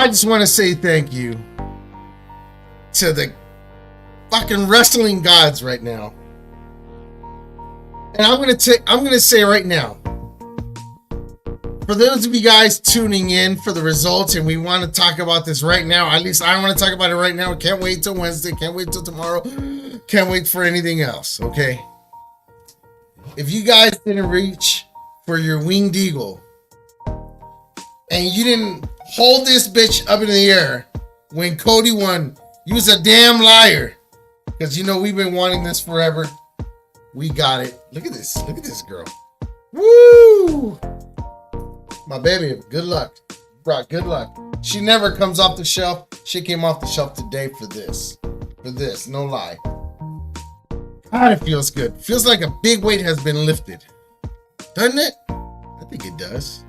just want to say thank you to the fucking wrestling gods right now. And I'm gonna say right now, for those of you guys tuning in for the results, and we want to talk about this right now, at least I want to talk about it right now. Can't wait till Wednesday, can't wait till tomorrow, can't wait for anything else, okay? If you guys didn't reach for your winged eagle, and you didn't hold this bitch up in the air when Cody won, you was a damn liar. Because you know we've been wanting this forever. We got it. Look at this girl. Woo! My baby, good luck. Brock, good luck. She never comes off the shelf. She came off the shelf today for this. No lie. God, it feels good. Feels like a big weight has been lifted. Doesn't it? I think it does.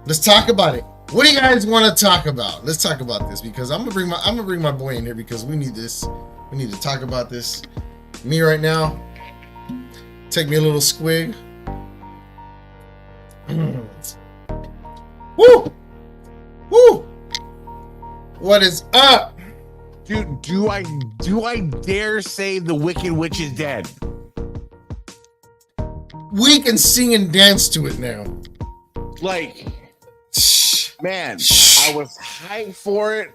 Let's talk about it. What do you guys want to talk about? Let's talk about this, because I'm gonna bring my boy in here because we need this. We need to talk about this. Me right now. Take me a little squig. Woo! Woo! What is up? Dude, do I dare say the Wicked Witch is dead? We can sing and dance to it now. Like, man, I was hyped for it.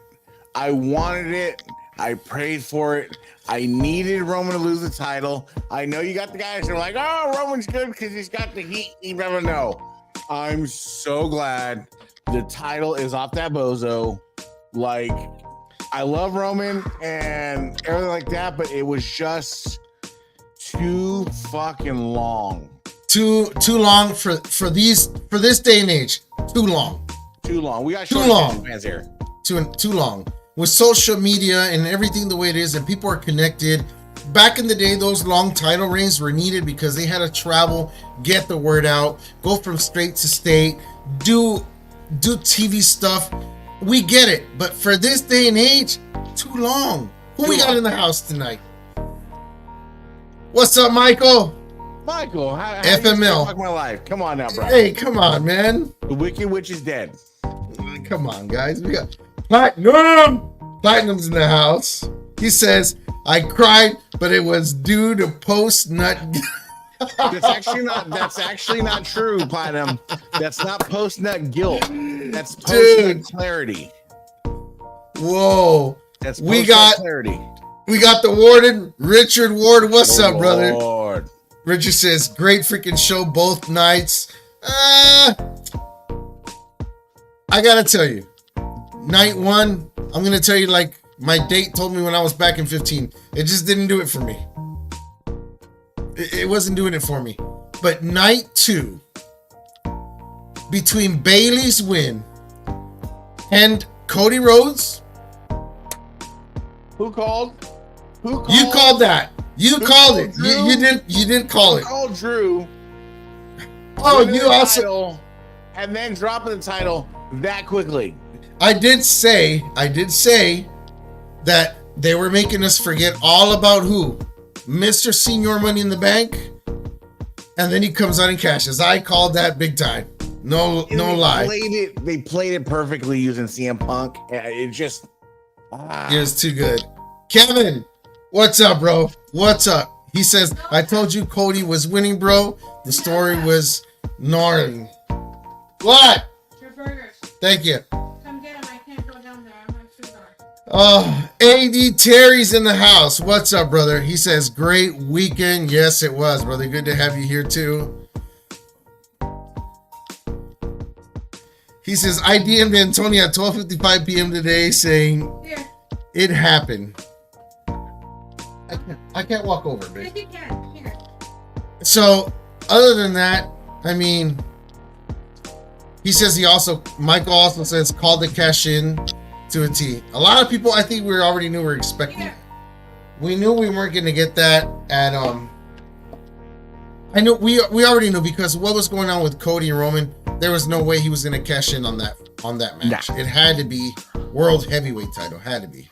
I wanted it. I prayed for it. I needed Roman to lose the title. I know you got the guys that are like, oh, Roman's good because he's got the heat. You never know. I'm so glad the title is off that bozo. Like, I love Roman and everything like that, but it was just too fucking long. Too long for this day and age. Too long. We got too long fans here. Too long. With social media and everything the way it is, and people are connected. Back in the day, those long title reigns were needed because they had to travel, get the word out, go from state to state, do TV stuff. We get it, but for this day and age, too long. Who we got in the house tonight? What's up, Michael? Michael, how FML. Fuck my life. Come on now, bro. Hey, come on, man. The Wicked Witch is dead. Come on, guys. We got Platinum. Platinum's in the house. He says, I cried, but it was due to post-nut. That's actually not true, Platinum. That's not post-nut guilt. That's post-nut clarity. Whoa. That's post-nut clarity. We got the warden, Richard Ward. What's up, brother? Lord. Richard says, great freaking show both nights. I gotta tell you, night one, I'm gonna tell you like my date told me when I was back in 15. It just didn't do it for me. It wasn't doing it for me. But night two, between Bayley's win and Cody Rhodes. Who called? You called that. You called it. You did call it. Called Drew. Oh, you also. And then dropping the title that quickly. I did say that they were making us forget all about who? Mr. Senior Money in the Bank. And then he comes out and cashes. I called that big time. No lie. They played it perfectly using CM Punk. It just... It was too good. Kevin, what's up, bro? What's up? He says, I told you Cody was winning, bro. The story was gnarly. What? Your burgers. Thank you. Come get them. I can't go down there. I'm not sure. Oh, AD Terry's in the house. What's up, brother? He says, great weekend. Yes, it was, brother. Good to have you here, too. He says, I DM'd Antonio at 12:55 p.m. today saying it happened. I can't walk over, babe. Yes, you can. Here. So, other than that, I mean, he says Michael also says, call the cash in to a T. A lot of people, I think we already knew we were expecting it. We knew we weren't going to get that at, I know we already knew because what was going on with Cody and Roman, there was no way he was going to cash in on that match. Nah. It had to be world heavyweight title. Had to be.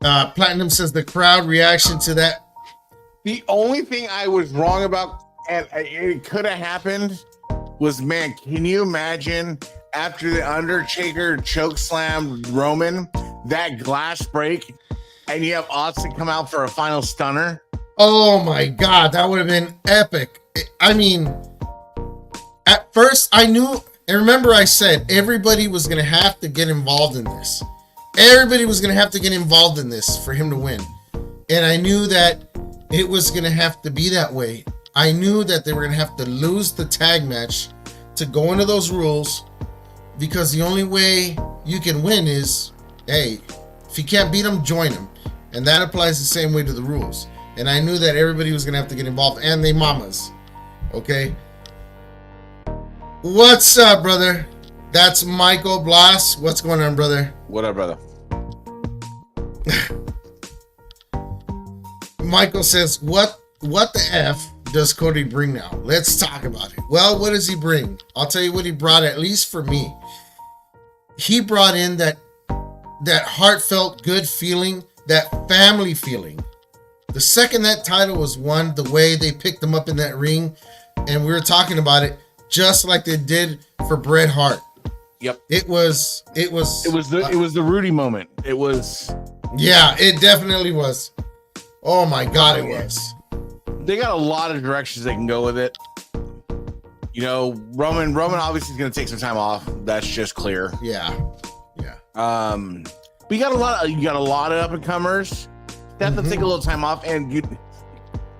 Platinum says the crowd reaction to that. The only thing I was wrong about, and it could have happened, was, man, can you imagine after the Undertaker chokeslammed Roman, that glass break, and you have Austin come out for a final stunner? Oh my God, that would have been epic. I mean, at first I knew, and remember I said everybody was going to have to get involved in this. Everybody was going to have to get involved in this for him to win. And I knew that it was going to have to be that way. I knew that they were going to have to lose the tag match to go into those rules, because the only way you can win is, hey, if you can't beat them, join them. And that applies the same way to the rules. And I knew that everybody was going to have to get involved, and they mamas. Okay? What's up, brother? That's Michael Blas. What's going on, brother? What up, brother? Michael says, what the F does Cody bring now? Let's talk about it. Well, what does he bring? I'll tell you what he brought, at least for me. He brought in that heartfelt good feeling, that family feeling. The second that title was won, the way they picked him up in that ring, and we were talking about it, just like they did for Bret Hart. Yep. It was the Rudy moment. It was. Yeah, it definitely was. Oh my God, it was. They got a lot of directions they can go with it. You know, Roman obviously is going to take some time off. That's just clear. Yeah. But you got a lot of up and comers. Definitely take a little time off, and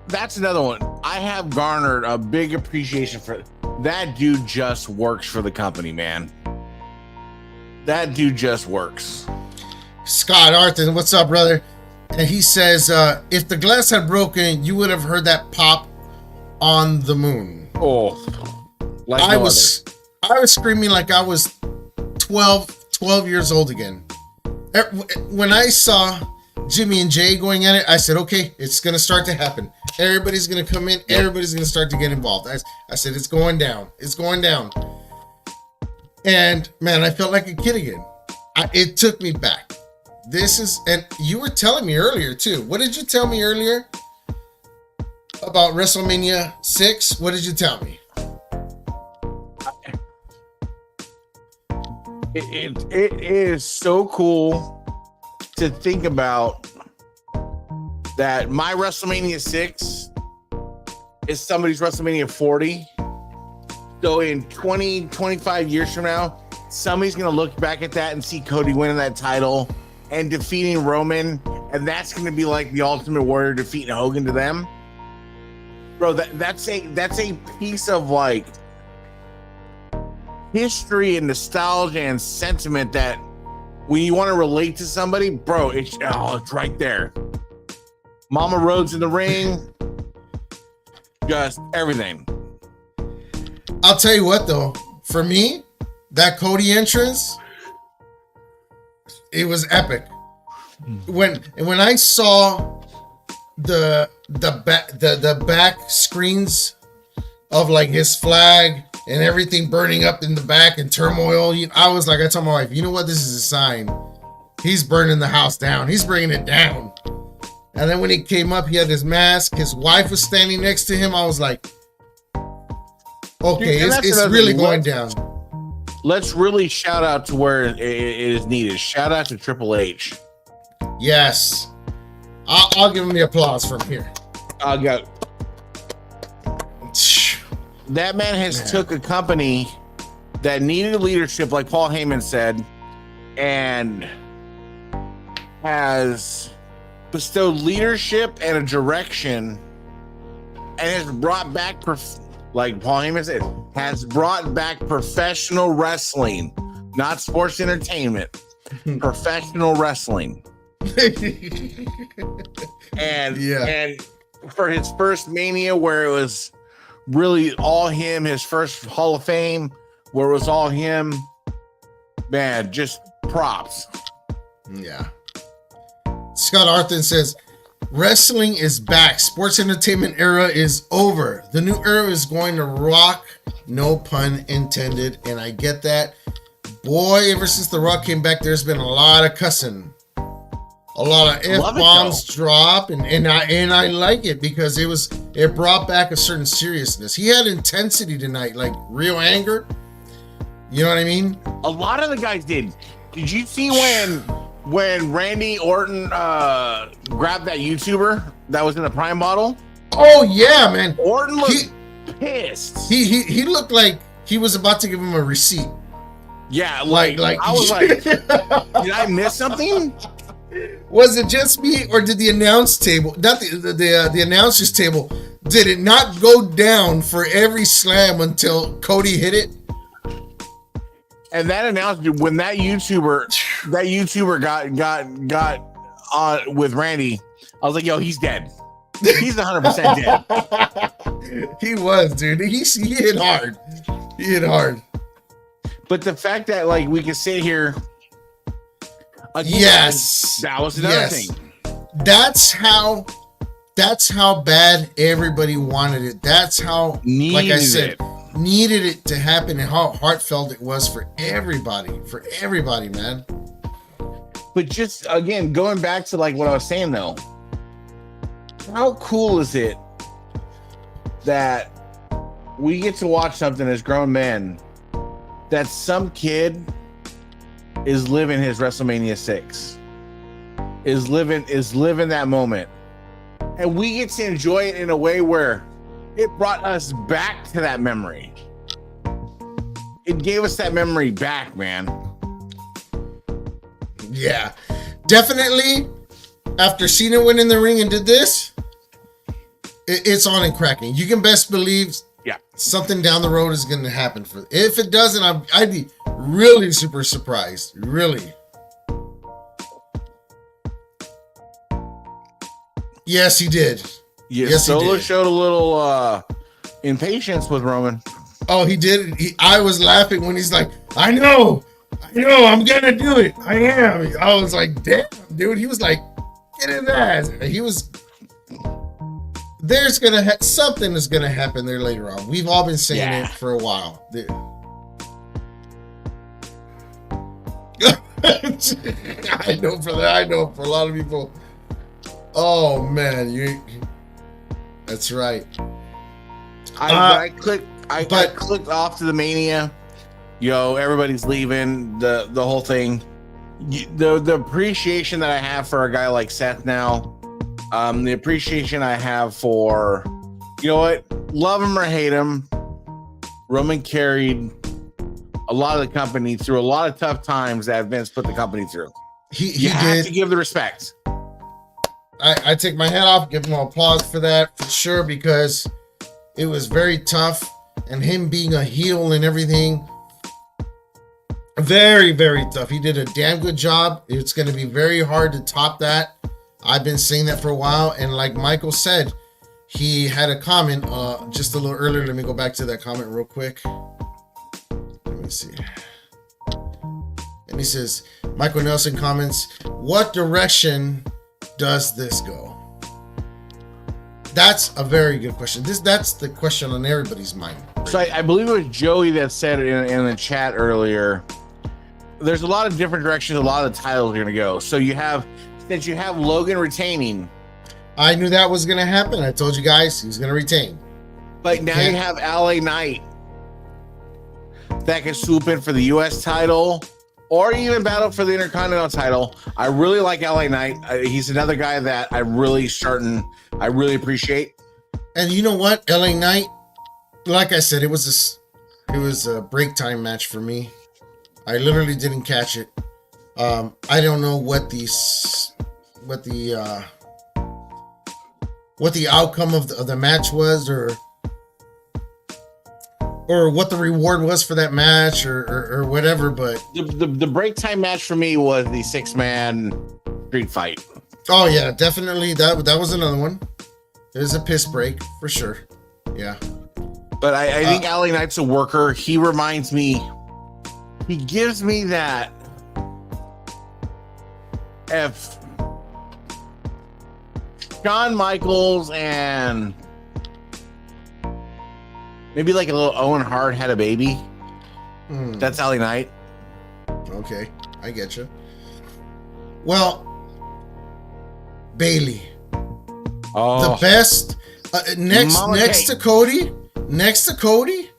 that's another one. I have garnered a big appreciation for that dude. Just works for the company, man. That dude just works. Scott Arthur, what's up, brother? And he says, if the glass had broken, you would have heard that pop on the moon. Oh, like I was screaming like I was 12 years old again. When I saw Jimmy and Jay going at it, I said, okay, it's going to start to happen. Everybody's going to come in. Everybody's going to start to get involved. I said, it's going down. It's going down. And man, I felt like a kid again. It took me back. And you were telling me earlier too. What did you tell me earlier about WrestleMania 6? What did you tell me? It is so cool to think about that my WrestleMania 6 is somebody's WrestleMania 40. So in 20, 25 years from now, somebody's going to look back at that and see Cody winning that title and defeating Roman. And that's going to be like the Ultimate Warrior defeating Hogan to them. Bro, that's a piece of like history and nostalgia and sentiment that when you want to relate to somebody, bro, it's right there. Mama Rhodes in the ring, just everything. I'll tell you what though, for me, that Cody entrance, it was epic. When I saw the back screens of like his flag and everything burning up in the back and turmoil, I was like, I told my wife, you know what? This is a sign. He's burning the house down. He's bringing it down. And then when he came up, he had his mask. His wife was standing next to him. I was like, okay, it's really going down. Let's really shout out to where it is needed. Shout out to Triple H. Yes. I'll give him the applause from here. I'll go. That man has took a company that needed leadership, like Paul Heyman said, and has bestowed leadership and a direction, and has brought back, like Paul Heyman said, has brought back professional wrestling, not sports entertainment, professional wrestling. And for his first Mania, where it was really all him, his first Hall of Fame, where it was all him, man, just props. Yeah. Scott Arthur says, wrestling is back. Sports entertainment era is over. The new era is going to rock. No pun intended. And I get that. Boy, ever since The Rock came back, there's been a lot of cussing. A lot of Love it, F-bombs drop, and I like it because it brought back a certain seriousness. He had intensity tonight, like real anger. You know what I mean? A lot of the guys did. Did you see when Randy Orton grabbed that YouTuber that was in the Prime bottle? Oh yeah, man. Orton looked pissed. He looked like he was about to give him a receipt. Yeah, like I was like, did I miss something? Was it just me, or did the announce table, not the announcers table, did it not go down for every slam until Cody hit it? And that announcement, when that YouTuber got on with Randy, I was like, yo, he's dead. He's 100% dead. He was, dude. He hit hard. He hit hard. But the fact that like we can sit here. Again, Yes, that was another thing. That's how bad everybody wanted it. That's how, like I said, needed it to happen, and how heartfelt it was for everybody, man. But just again, going back to like what I was saying though, how cool is it that we get to watch something as grown men that some kid is living his WrestleMania 6, is living that moment, and we get to enjoy it in a way where it brought us back to that memory. It gave us that memory back, man. Yeah, definitely. After Cena went in the ring and did this, it's on and cracking. You can best believe something down the road is going to happen. If it doesn't, I'd be really super surprised. Really. Yes, he did. Yeah, yes, Solo showed a little impatience with Roman. Oh, he did. I was laughing when he's like, I know, I'm gonna do it. I am. I was like, damn, dude. He was like, get his ass. He was. There's something is gonna happen there later on. We've all been saying it for a while. I know for that. I know for a lot of people. Oh man, that's right. I clicked off to the Mania. Yo, everybody's leaving. The whole thing. The appreciation that I have for a guy like Seth now. The appreciation I have for, you know what, love him or hate him, Roman carried a lot of the company through a lot of tough times that Vince put the company through. You have to give the respect. I take my hat off, give him applause for that, for sure, because it was very tough, and him being a heel and everything, very, very tough. He did a damn good job. It's going to be very hard to top that. I've been saying that for a while, and like Michael said, he had a comment just a little earlier. Let me go back to that comment real quick. Let me see. And he says, Michael Nelson comments, what direction does this go? That's a very good question. That's the question on everybody's mind. So I believe it was Joey that said it in the chat earlier. There's a lot of different directions a lot of the titles are going to go. So since you have Logan retaining, I knew that was going to happen. I told you guys he was going to retain. But now you have LA Knight that can swoop in for the US title or even battle for the Intercontinental title. I really like LA Knight. He's another guy that I really appreciate. And you know what? LA Knight, like I said, it was a break time match for me. I literally didn't catch it. I don't know what the outcome of the match was, or what the reward was for that match, or whatever. But the break time match for me was the 6-man street fight. Oh yeah, definitely that was another one. It was a piss break for sure. Yeah. But I think LA Knight's a worker. He reminds me. He gives me that. If Shawn Michaels and maybe like a little Owen Hart had a baby, that's LA Knight. Okay, I get you. Well, Bailey. Oh, The best. Next Mama next Kate. to Cody. Next to Cody.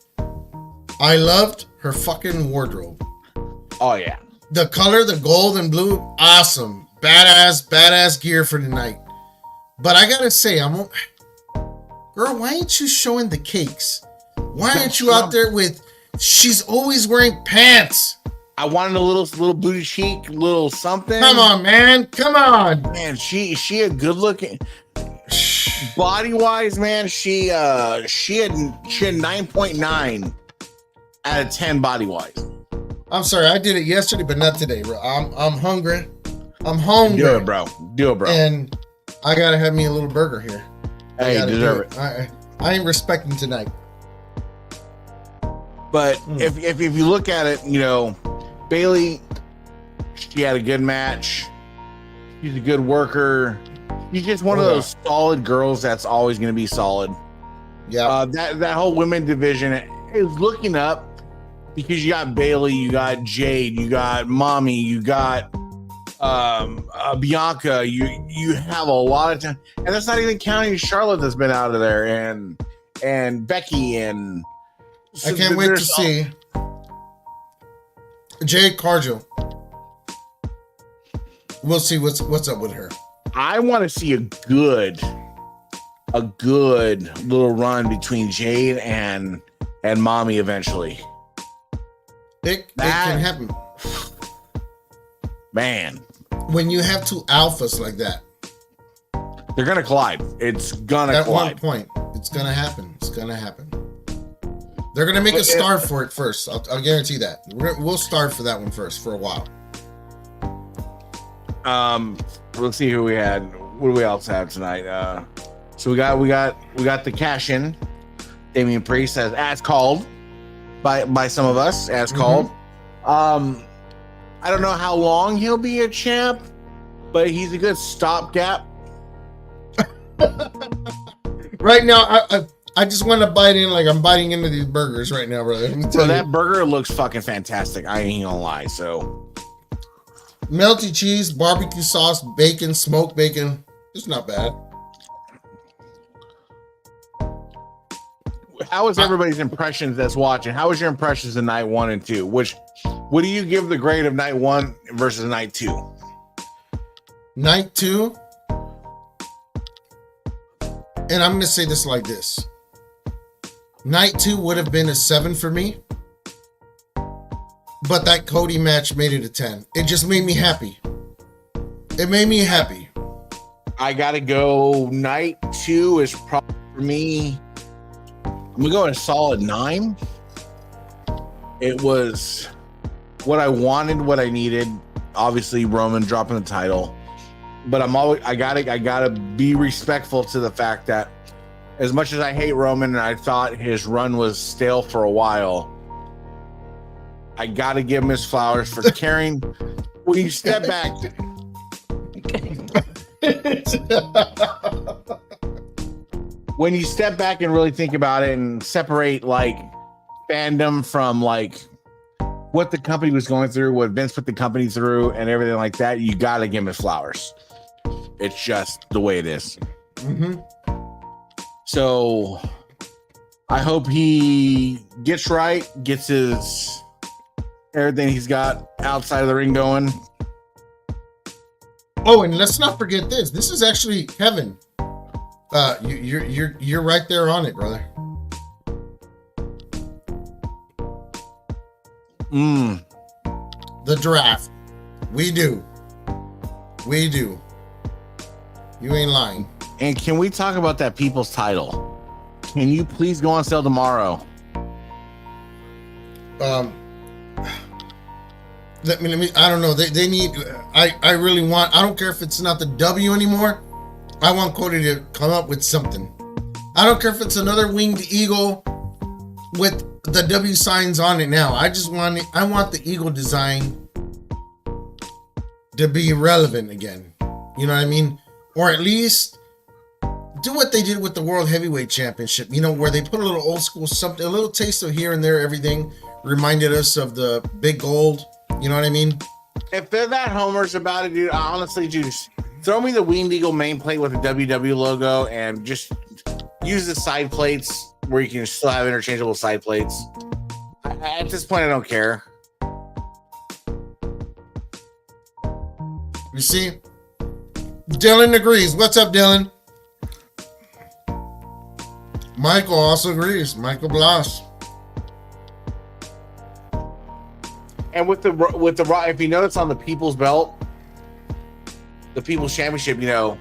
I loved her fucking wardrobe. oh yeah. The color, the gold and blue, awesome. Badass gear for tonight. But I gotta say, girl, why ain't you showing the cakes? Why aren't you out there with, she's always wearing pants. I wanted a little booty cheek, little something. Come on, man. Come on. Man, she a good looking body wise, man. She had 9.9 out of 10 body wise. I'm sorry, I did it yesterday, but not today, bro. I'm hungry. I'm hungry. Do it, bro. Do it, bro. And I gotta have me a little burger here. Hey, I you deserve it. I ain't respecting tonight. But if you look at it, you know, Bailey, she had a good match. She's a good worker. She's just one of those solid girls that's always going to be solid. Yeah. That whole women division is looking up because you got Bailey, you got Jade, you got Mommy, you got Bianca. You have a lot of time, and that's not even counting Charlotte that's been out of there, and Becky, and I can't wait to see Jade Cargill. We'll see what's up with her. I want to see a good little run between Jade and Mommy eventually. It can happen. Man, when you have two alphas like that, they're gonna collide. It's gonna at collide. one point, it's gonna happen. It's gonna happen. They're gonna make us starve for it first. I'll guarantee that. We'll starve for that one first for a while. Let's see who we had. What do we else have tonight? So we got the cash in. Damian Priest as called by some of us as called. I don't know how long he'll be a champ, but he's a good stopgap. Right now, I just want to bite in like I'm biting into these burgers right now, brother. Let me tell So you. that burger looks fucking fantastic. I ain't gonna lie. So Melty cheese, barbecue sauce, bacon, smoked bacon. It's not bad. how was everybody's impressions that's watching? How was your impressions of night 1 and 2? What do you give the grade of night 1 versus night 2? Night 2, and I'm gonna say this like this. Night 2 would have been a 7 for me, but that Cody match made it a 10. It just made me happy. It made me happy. I gotta go. Night 2 is probably for me. I'm gonna go a solid 9. It was what I wanted, what I needed. Obviously, Roman dropping the title, but I gotta be respectful to the fact that as much as I hate Roman and I thought his run was stale for a while, I gotta give him his flowers for carrying. When you step back. When you step back and really think about it and separate like fandom from like what the company was going through, what Vince put the company through and everything like that, you gotta give him his flowers. It's just the way it is. Mm-hmm. So I hope he gets right, gets his everything he's got outside of the ring going. Oh, and let's not forget this. This is actually Kevin. You're right there on it, brother. The draft. We do. You ain't lying. And can we talk about that people's title? Can you please go on sale tomorrow? Let me I don't know. They need I really want, I don't care if it's not the W anymore. I want Cody to come up with something. I don't care if it's another winged eagle with the W signs on it now. I want the eagle design to be relevant again. You know what I mean? Or at least do what they did with the World Heavyweight Championship, you know, where they put a little old school something, a little taste of here and there, everything reminded us of the big gold. You know what I mean? If they're that homers about it, dude, honestly, dude, Throw me the Winged Eagle main plate with the WW logo and just use the side plates where you can still have interchangeable side plates. At this point, I don't care. You see? Dylan agrees. What's up, Dylan? Michael also agrees. Michael Blas. And with the Raw, if you notice on the People's Belt, the People's Championship, you know,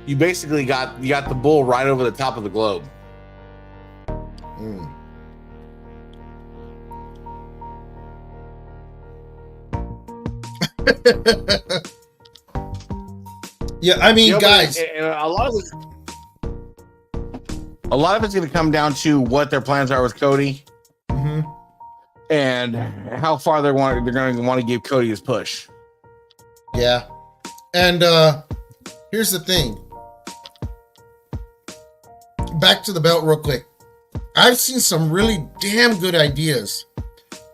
you basically got the bull right over the top of the globe. Mm. Yeah, I mean, guys, and a lot of it's going to come down to what their plans are with Cody, and how far they're going to want to give Cody his push. yeah. And here's the thing. Back to the belt real quick. I've seen some really damn good ideas.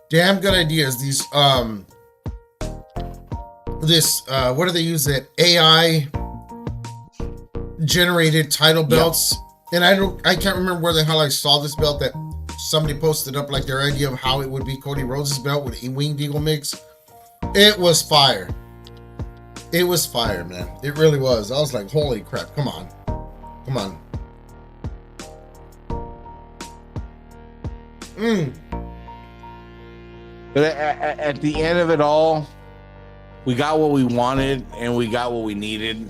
These what do they use, that AI generated title belts? Yep. And I can't remember where the hell I saw this belt that somebody posted up, like their idea of how it would be Cody Rhodes' belt with a Winged Eagle mix. It was fire. It was fire, man. It really was. I was like, holy crap, come on. But at the end of it all, we got what we wanted and we got what we needed.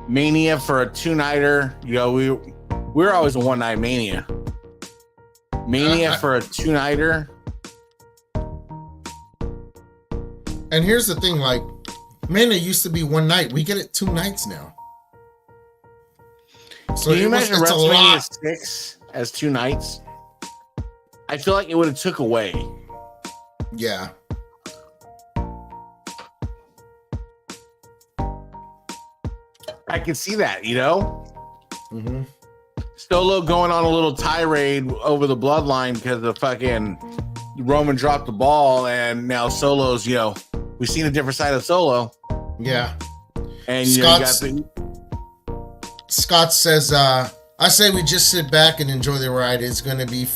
Mania for a 2-nighter. You know, we're always a 1-night Mania. Mania for a 2-nighter. And here's the thing, like, Mania used to be 1 night. We get it 2 nights now. So can you imagine WrestleMania 6 as 2 nights? I feel like it would have took away. Yeah. I can see that, you know? Solo going on a little tirade over the bloodline because the fucking Roman dropped the ball, and now Solo's, you know, we've seen a different side of Solo. Yeah. And you know, you got the... Scott says, I say we just sit back and enjoy the ride. It's going to be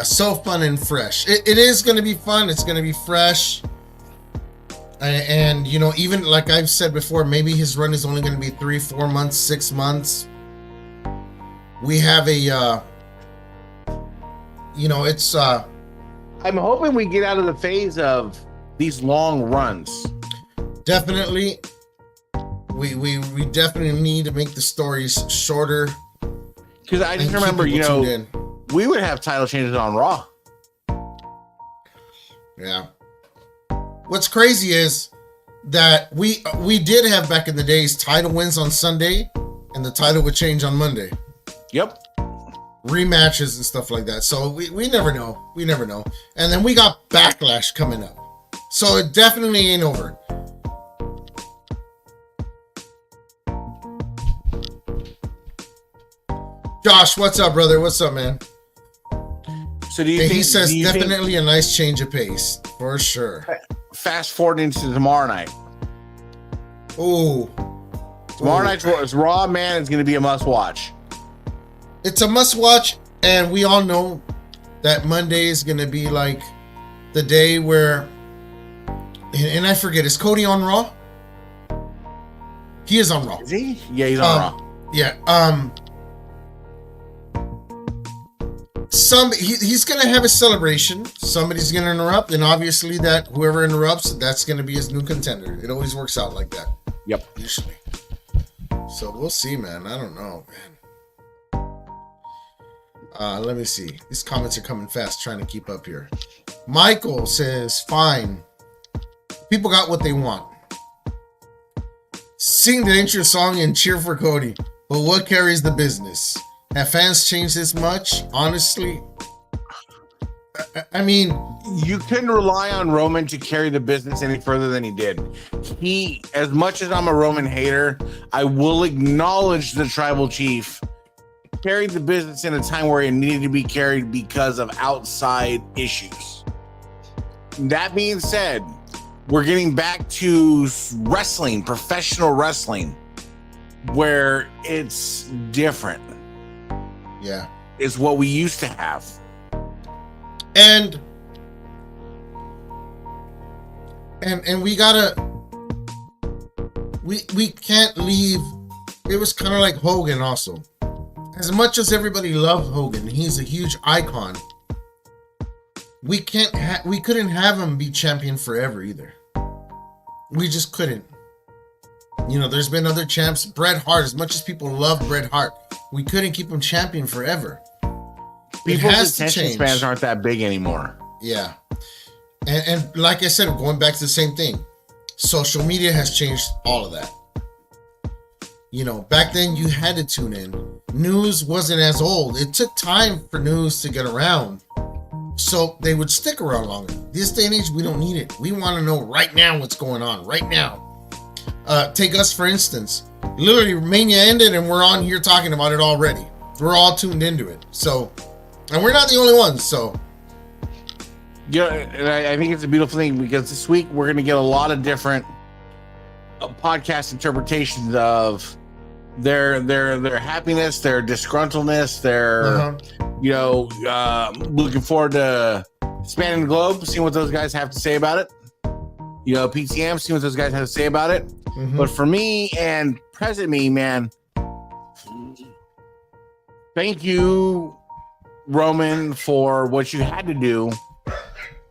so fun and fresh. It is going to be fun. It's going to be fresh. And, you know, even like I've said before, maybe his run is only going to be 3-4 months, 6 months. We have a, you know, it's... I'm hoping we get out of the phase of these long runs. Definitely. We definitely need to make the stories shorter. Because I just remember, you know, we would have title changes on Raw. Yeah. What's crazy is that we did have back in the days title wins on Sunday and the title would change on Monday. Yep. Rematches and stuff like that. So we never know. We never know. And then we got Backlash coming up. So it definitely ain't over. Josh, what's up, brother? What's up, man? So do you think, he says definitely a nice change of pace for sure. Fast forwarding to tomorrow night. Ooh. Tomorrow night's Raw, man, is going to be a must watch. It's a must watch, and we all know that Monday is going to be like the day where, and I forget, is Cody on Raw? He is on Raw. Is he? Yeah, he's on Raw. Yeah. He's gonna have a celebration. Somebody's gonna interrupt, and obviously that whoever interrupts, that's gonna be his new contender. It always works out like that. Yep. Usually. So we'll see, man. I don't know, man. Let me see. These comments are coming fast, trying to keep up here. Michael says, fine. People got what they want. Sing the intro song and cheer for Cody. But what carries the business? Have fans changed this much? Honestly, I mean, you couldn't rely on Roman to carry the business any further than he did. He, as much as I'm a Roman hater, I will acknowledge the tribal chief carried the business in a time where it needed to be carried because of outside issues. That being said, we're getting back to wrestling, professional wrestling, where it's different. Yeah. It's what we used to have. And we gotta, we can't leave. It was kind of like Hogan also. As much as everybody loved Hogan, he's a huge icon. We couldn't have him be champion forever either. We just couldn't. You know, there's been other champs. Bret Hart, as much as people love Bret Hart, we couldn't keep him champion forever. People's attention spans aren't that big anymore. Yeah. And like I said, going back to the same thing, social media has changed all of that. You know, back then you had to tune in. News wasn't as old. It took time for news to get around. So they would stick around longer. This day and age, we don't need it. We want to know right now what's going on, right now. Take us, for instance. Literally, Mania ended and we're on here talking about it already. We're all tuned into it. So, and we're not the only ones, so. Yeah, and I think it's a beautiful thing because this week we're going to get a lot of different podcast interpretations of their happiness, their disgruntledness, their looking forward to spanning the globe, seeing what those guys have to say about it. You know, PTM, seeing what those guys have to say about it. Mm-hmm. But for me and present me, man, thank you, Roman, for what you had to do.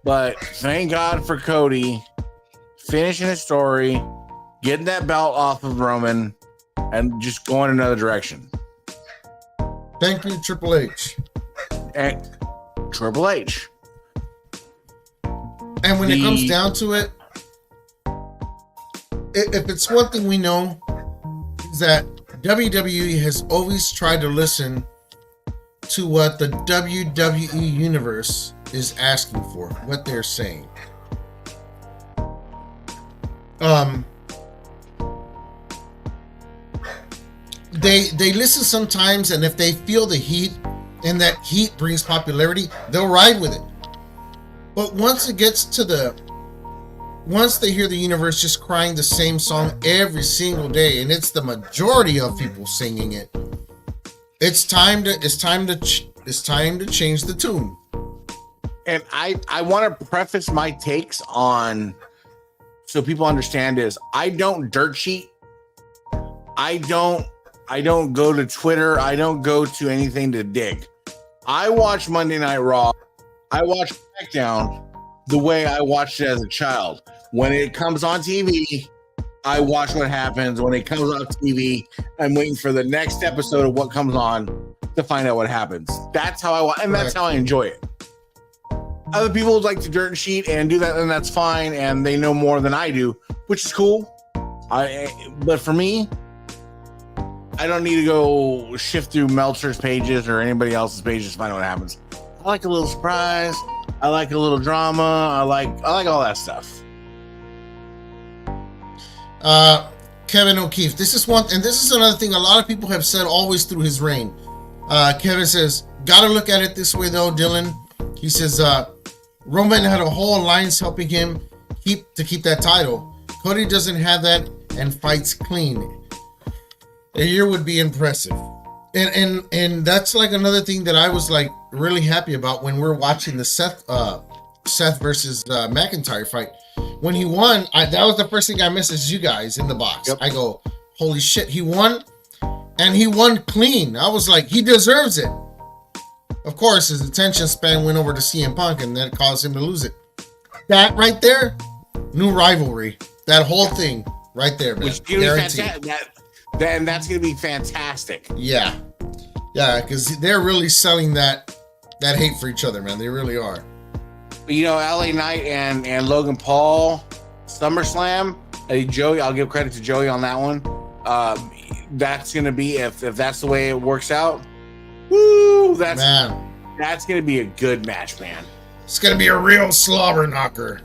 But thank God for Cody finishing his story, getting that belt off of Roman, and just going another direction. Thank you, Triple H. And Triple H. And when it comes down to it, if it's one thing we know, is that WWE has always tried to listen to what the WWE Universe is asking for, what they're saying. They listen sometimes, and if they feel the heat, and that heat brings popularity, they'll ride with it. But once it gets to once they hear the universe just crying the same song every single day, and it's the majority of people singing it, it's time to change the tune. And I want to preface my takes on, so people understand, is I don't dirt sheet. I don't go to Twitter. I don't go to anything to dig. I watch Monday Night Raw. I watch SmackDown the way I watched it as a child. When it comes on TV, I watch what happens. When it comes on TV, I'm waiting for the next episode of what comes on to find out what happens. That's how I watch, and that's how I enjoy it. Other people would like to dirt sheet and do that, and that's fine, and they know more than I do, which is cool. But for me, I don't need to go shift through Meltzer's pages or anybody else's pages to find out what happens. I like a little surprise. I like a little drama. I like all that stuff. Kevin O'Keefe. This is another thing a lot of people have said always through his reign. Kevin says, gotta look at it this way though, Dylan. He says, Roman had a whole alliance helping him keep that title. Cody doesn't have that and fights clean. A year would be impressive. And that's like another thing that I was like really happy about when we're watching the Seth versus McIntyre fight. When he won, that was the first thing I messaged you guys in the box. Yep. I go, holy shit, he won, and he won clean. I was like, he deserves it. Of course, his attention span went over to CM Punk, and that caused him to lose it. That right there, new rivalry. That whole thing right there, man. Which guaranteed. Then that's going to be fantastic. Yeah, because they're really selling that hate for each other, man. They really are. You know, LA Knight and Logan Paul, SummerSlam. Joey, I'll give credit to Joey on that one. That's going to be, if that's the way it works out, woo, that's going to be a good match, man. It's going to be a real slobber knocker.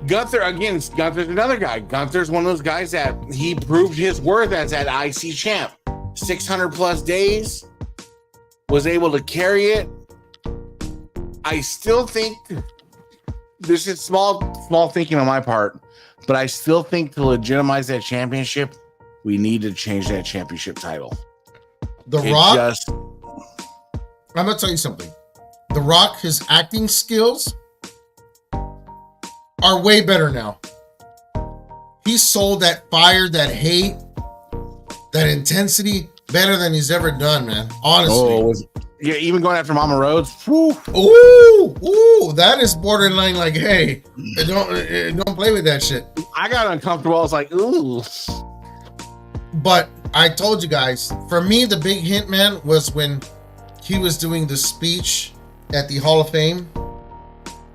Gunther's another guy. Gunther's one of those guys that he proved his worth as that IC champ. 600 plus days, was able to carry it. I still think this is small thinking on my part, but I still think to legitimize that championship, we need to change that championship title. The Rock. I'm gonna tell you something. The Rock, his acting skills are way better now. He sold that fire, that hate, that intensity better than he's ever done, man. Honestly. Yeah, even going after Mama Rhodes. Whew. Ooh, that is borderline like, hey, don't play with that shit. I got uncomfortable. I was like, ooh. But I told you guys, for me, the big hint, man, was when he was doing the speech at the Hall of Fame,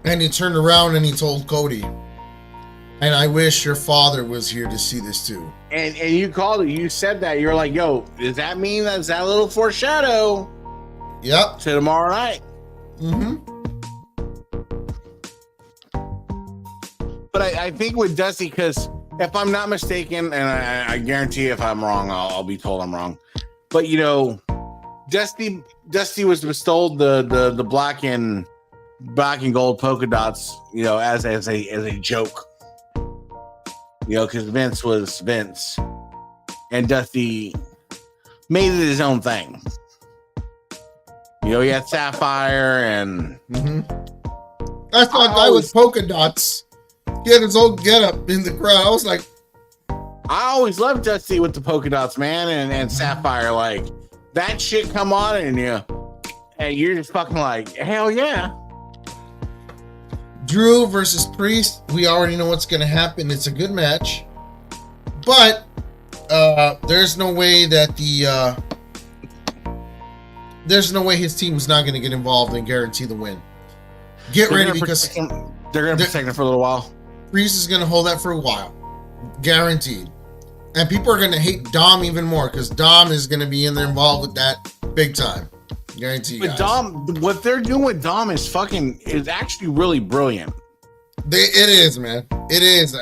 and he turned around and he told Cody, and I wish your father was here to see this too. And you called it. You said that. You're like, yo, does that mean that's that little foreshadow? Yep. To tomorrow night. Mm-hmm. But I think with Dusty, because if I'm not mistaken, and I guarantee if I'm wrong, I'll be told I'm wrong. But you know, Dusty was bestowed the black and gold polka dots, you know, as a joke. You know, because Vince was Vince, and Dusty made it his own thing. You know, he had Sapphire and I saw a guy with polka dots. He had his own getup in the crowd. I was like, I always loved Dusty with the polka dots, man, and Sapphire. Like that shit come on and you're just fucking like, hell yeah. Drew versus Priest. We already know what's gonna happen. It's a good match, but there's no way that there's no way his team is not gonna get involved and guarantee the win. Get ready because they're gonna protect him for a little while. Priest is gonna hold that for a while, guaranteed. And people are gonna hate Dom even more because Dom is gonna be in there involved with that big time. Guarantee you. But Dom, what they're doing with Dom is actually really brilliant. It is, man. It is.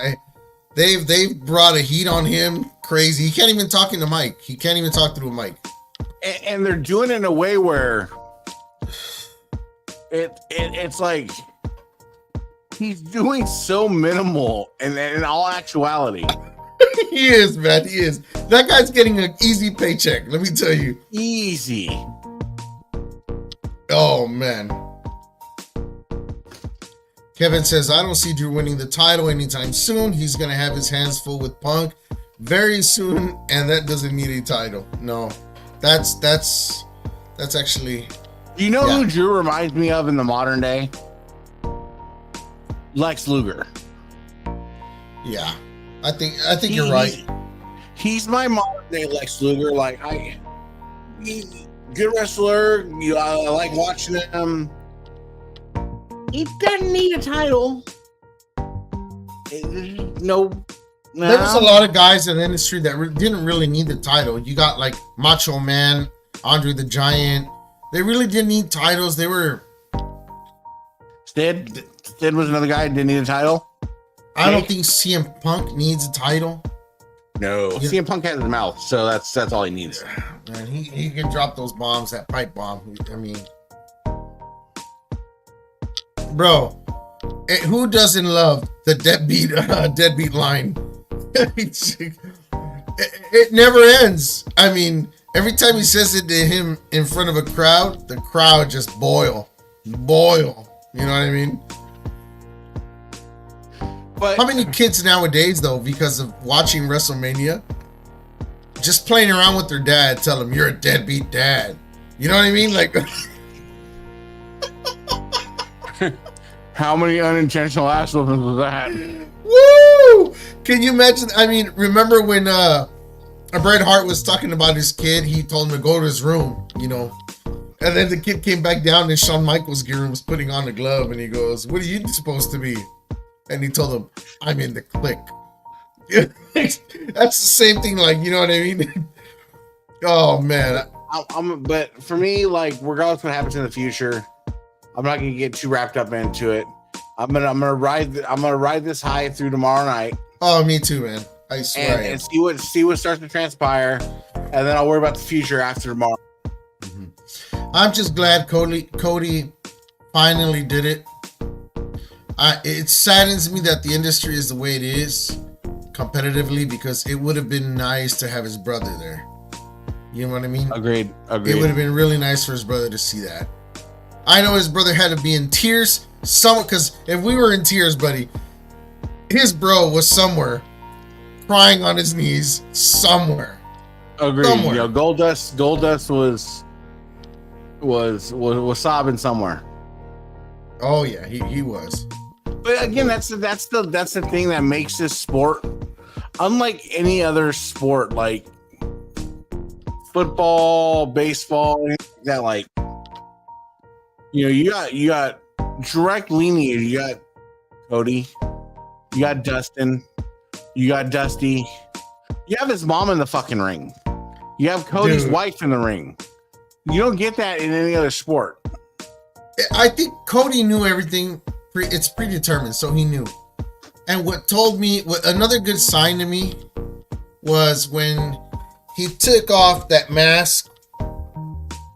They've brought a heat on him, crazy. He can't even talk into Mike. He can't even talk through a mic. And they're doing it in a way where it's like he's doing so minimal in all actuality. He is, man. He is. That guy's getting an easy paycheck. Let me tell you. Easy. Oh, man. Kevin says, I don't see Drew winning the title anytime soon. He's going to have his hands full with Punk very soon, and that doesn't need a title. No, that's actually... Do you know who Drew reminds me of in the modern day? Lex Luger. Yeah, I think you're right. He's my modern day Lex Luger. Like good wrestler. I like watching him. He doesn't need a title. No. There was a lot of guys in the industry that didn't really need the title. You got like Macho Man, Andre the Giant. They really didn't need titles. They were... Sid was another guy who didn't need a title. I don't think CM Punk needs a title. No, CM Punk has his mouth, so that's all he needs. Man, he can drop those bombs, that pipe bomb. I mean, bro, who doesn't love the deadbeat line? It never ends. I mean, every time he says it to him in front of a crowd, the crowd just boil. You know what I mean? But how many kids nowadays, though, because of watching WrestleMania, just playing around with their dad, tell them you're a deadbeat dad? You know what I mean? Like, how many unintentional ass whoopings was that? Woo! Can you imagine? I mean, remember when Bret Hart was talking about his kid? He told him to go to his room, you know. And then the kid came back down and Shawn Michaels gear was putting on the glove and he goes, "What are you supposed to be?" And he told him, "I'm in the clique." That's the same thing, like, you know what I mean? Oh man. But for me, like, regardless of what happens in the future, I'm not gonna get too wrapped up into it. I'm gonna ride this high through tomorrow night. Oh, me too, man. I swear. And see what starts to transpire, and then I'll worry about the future after tomorrow. I'm just glad Cody finally did it. It saddens me that the industry is the way it is competitively, because it would have been nice to have his brother there. You know what I mean? Agreed. It would have been really nice for his brother to see that. I know his brother had to be in tears, because if we were in tears, buddy, his bro was somewhere crying on his knees somewhere. Agreed. Somewhere. You know, Goldust was sobbing somewhere. Oh yeah, he was. But again, that's the thing that makes this sport unlike any other sport, like football, baseball, anything like that. Like, you know, you got direct lineage. You got Cody, you got Dustin, you got Dusty. You have his mom in the fucking ring. You have Cody's wife in the ring. You don't get that in any other sport. I think Cody knew everything. It's predetermined, so he knew. And what another good sign to me was when he took off that mask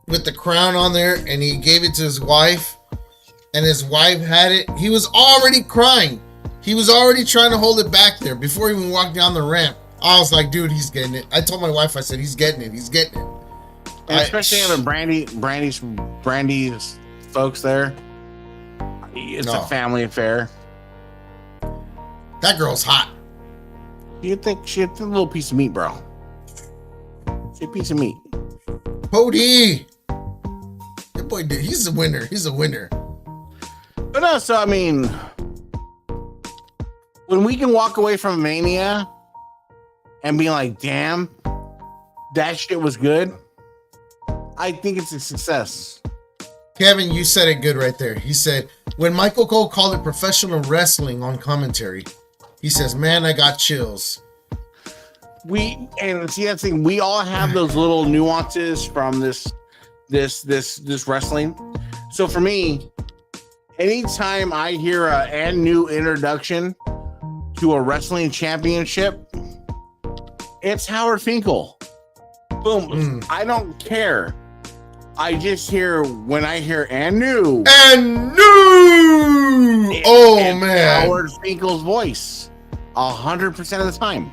with the crown on there and he gave it to his wife, and his wife had it. He was already crying. He was already trying to hold it back there before he even walked down the ramp. I was like, dude, he's getting it. I told my wife, I said, he's getting it. He's getting it. And especially having Brandy's folks there. It's a family affair. That girl's hot. You think she's a little piece of meat, bro? She's a piece of meat. Cody. That boy, he's a winner. He's a winner. But no, so I mean, when we can walk away from Mania and be like, damn, that shit was good, I think it's a success. Kevin, you said it good right there. He said, when Michael Cole called it professional wrestling on commentary, he says, man, I got chills. And see, that thing, we all have those little nuances from this wrestling. So for me, anytime I hear a new introduction to a wrestling championship, it's Howard Finkel. Boom. I don't care. I just hear, when I hear and new. Oh, man. Howard Finkel's voice 100% of the time.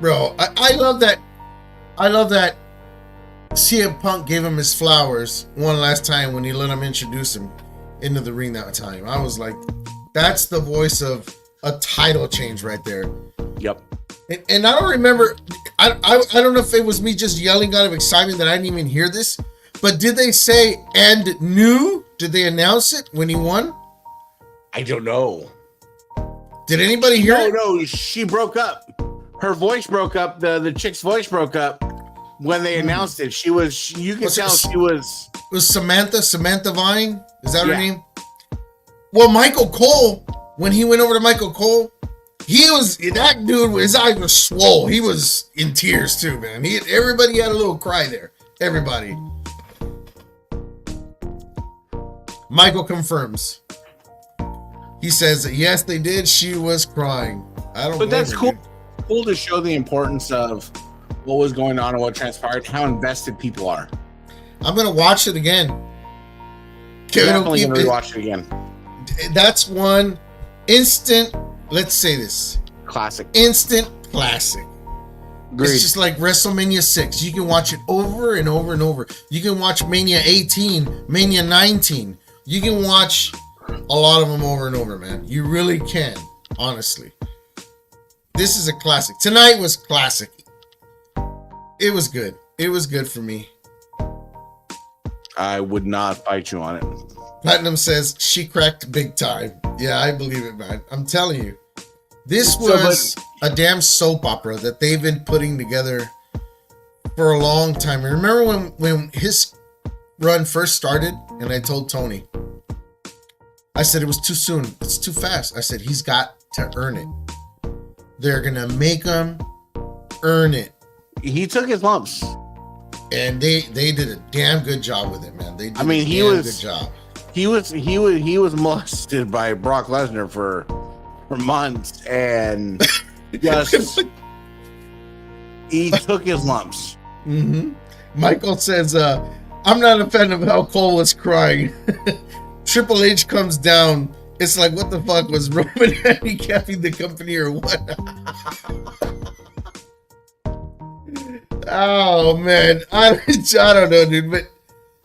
Bro, I love that. I love that CM Punk gave him his flowers one last time when he let him introduce him into the ring that time. I was like, that's the voice of a title change right there. Yep. And I don't remember, I don't know if it was me just yelling out of excitement that I didn't even hear this, but did they say and new? Did they announce it when he won? I don't know. Did anybody hear it? No, she broke up. Her voice broke up. The chick's voice broke up when they announced it. She was, you could tell she was. It was Samantha Vine? Is that her name? Well, Michael Cole, when he went over to Michael Cole, that dude, his eyes were swole. He was in tears too, man. Everybody had a little cry there. Everybody. Michael confirms. He says that yes, they did. She was crying. But that's cool. Cool to show the importance of what was going on and what transpired, how invested people are. I'm gonna watch it again. Definitely gonna rewatch it again. That's one instant. Let's say this. Classic. Instant classic. Agreed. It's just like WrestleMania 6. You can watch it over and over and over. You can watch Mania 18, Mania 19. You can watch a lot of them over and over, man. You really can, honestly. This is a classic. Tonight was classic. It was good. It was good for me. I would not fight you on it. Platinum says she cracked big time. Yeah, I believe it, man. I'm telling you. This was a damn soap opera that they've been putting together for a long time. Remember when his run first started and I told Tony, I said it was too soon. It's too fast. I said he's got to earn it. They're going to make him earn it. He took his lumps. And they did a damn good job with it, man. They did he was good job. He was molested by Brock Lesnar for months, and just he took his lumps. Mm-hmm. Michael says, I'm not a fan of how Cole was crying. Triple H comes down It's like, what the fuck, was Roman handicapping the company or what? Oh man, I don't know, dude. But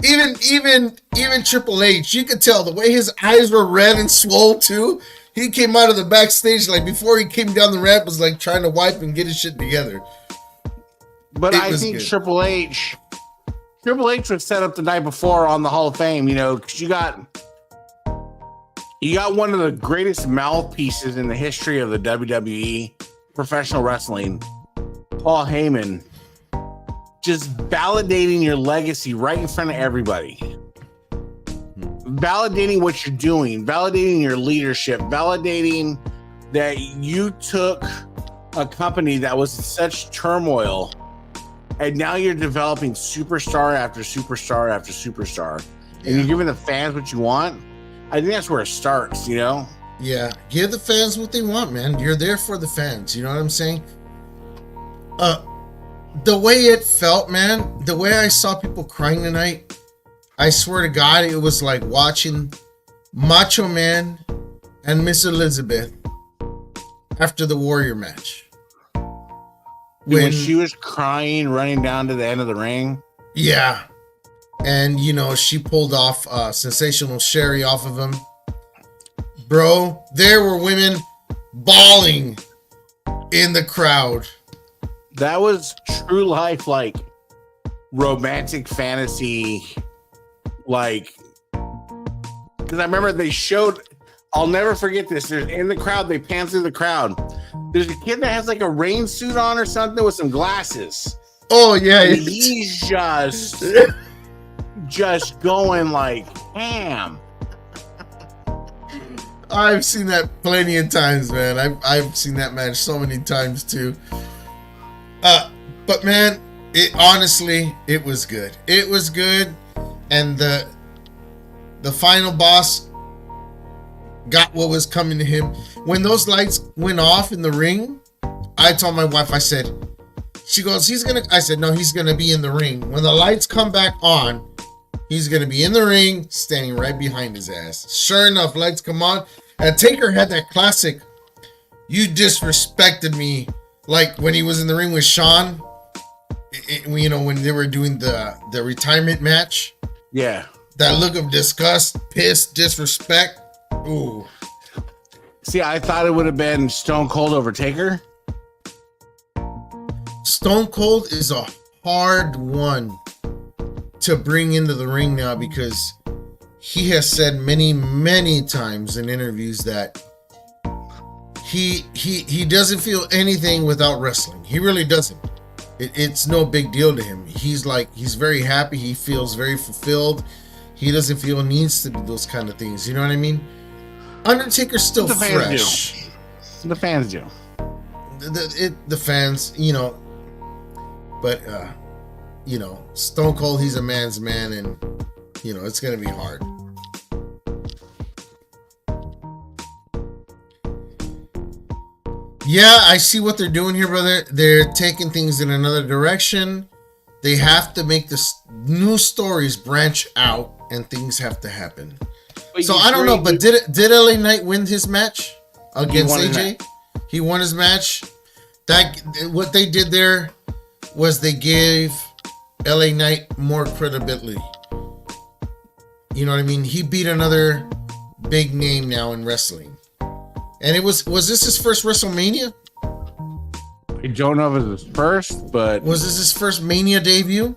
even Triple H, you could tell the way his eyes were red and swole too. He came out of the backstage like before he came down the ramp was like trying to wipe and get his shit together. But I think good. Triple H was set up the night before on the Hall of Fame, you know, because you got one of the greatest mouthpieces in the history of the WWE professional wrestling, Paul Heyman, just validating your legacy right in front of everybody. Validating what you're doing, validating your leadership, validating that you took a company that was in such turmoil and now you're developing superstar after superstar after superstar, and you're giving the fans what you want. I think that's where it starts, you know? Yeah, give the fans what they want, man. You're there for the fans, you know what I'm saying? The way it felt, man, the way I saw people crying tonight, I swear to God, it was like watching Macho Man and Miss Elizabeth after the Warrior match. When she was crying, running down to the end of the ring. Yeah. And, you know, she pulled off Sensational Sherry off of him. Bro, there were women bawling in the crowd. That was true life, like, romantic fantasy, like, because I remember they showed, I'll never forget this, there's in the crowd, they pan through the crowd. There's a kid that has like a rain suit on or something with some glasses. Oh yeah, and he's just going like ham. I've seen that plenty of times, man. I've seen that match so many times too. But man, it honestly, it was good. It was good, and the final boss got what was coming to him. When those lights went off in the ring, I told my wife, I said, she goes, I said, no, he's gonna be in the ring. When the lights come back on, he's gonna be in the ring, standing right behind his ass. Sure enough, lights come on, and Taker had that classic, you disrespected me, like when he was in the ring with Shawn, you know, when they were doing the retirement match. Yeah. That look of disgust, piss, disrespect. Ooh. See, I thought it would have been Stone Cold over Taker. Stone Cold is a hard one to bring into the ring now because he has said many times in interviews that he doesn't feel anything without wrestling. He really doesn't. It's no big deal to him. He's very happy. He feels very fulfilled. He doesn't feel needs to do those kind of things. You know what I mean? Undertaker's still fresh. The fans do. The fans, you know. But, you know, Stone Cold, he's a man's man, and, you know, it's going to be hard. Yeah, I see what they're doing here, brother. They're taking things in another direction. They have to make this new stories branch out, and things have to happen. So I don't know, but did LA Knight win his match against AJ? He won his match. That what they did there was they gave LA Knight more credibility. You know what I mean? He beat another big name now in wrestling. And it was this his first WrestleMania? I don't know if it was his first, but was this his first Mania debut?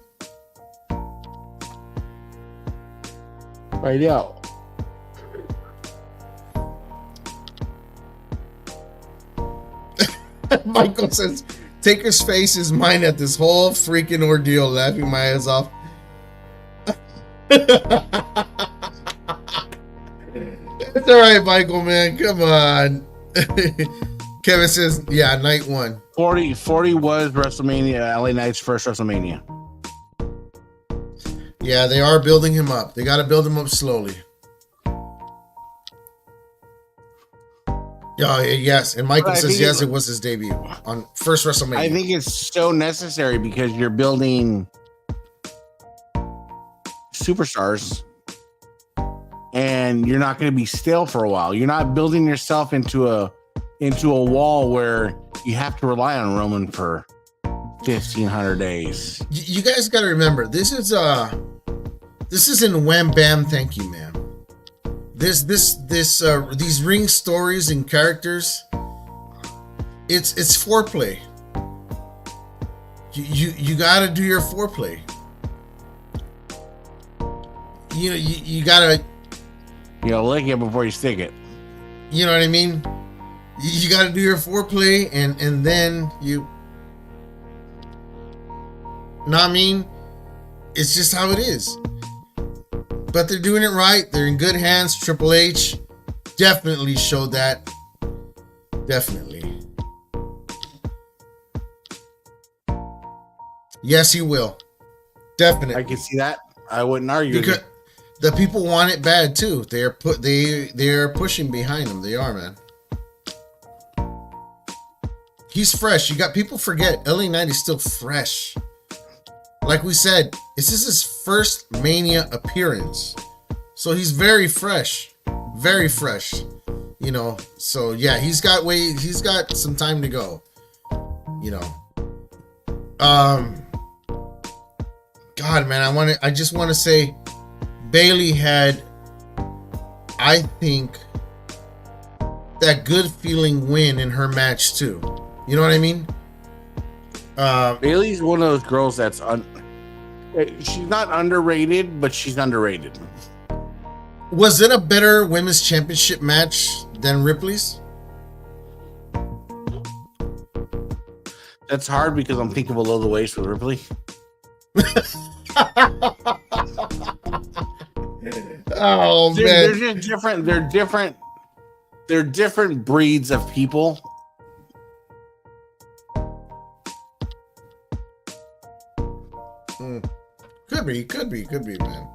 Right out. Michael says, Taker's face is mine at this whole freaking ordeal, laughing my ass off. It's all right, Michael, man. Come on. Kevin says, yeah, night one. 40 was WrestleMania, LA Knight's first WrestleMania. Yeah, they are building him up. They got to build him up slowly. Yeah, yes. And Michael says, yes, it was his debut on first WrestleMania. I think it's so necessary because you're building superstars. and you're not going to be stale for a while. You're not building yourself into a wall where you have to rely on Roman for 1,500 days. You guys got to remember, this isn't wham bam thank you ma'am. These ring stories and characters, it's foreplay. You got to do your foreplay. You gotta lick it before you stick it. You know what I mean? You got to do your foreplay, and then you. Know what I mean? It's just how it is. But they're doing it right. They're in good hands. Triple H definitely showed that. Definitely. Yes, he will. Definitely. I can see that. I wouldn't argue. Because the people want it bad too. They're pushing behind him. They are, man. He's fresh. You got people forget LA Knight is still fresh. Like we said, this is his first Mania appearance, so he's very fresh, very fresh. So yeah, he's got some time to go. God, man, I just want to say, Bayley had, I think, that good feeling win in her match too. You know what I mean? Bayley's one of those girls that's she's not underrated, but she's underrated. Was it a better women's championship match than Ripley's? That's hard because I'm thinking below the waist with Ripley. Oh man, they're just different. They're different breeds of people. Could be, man.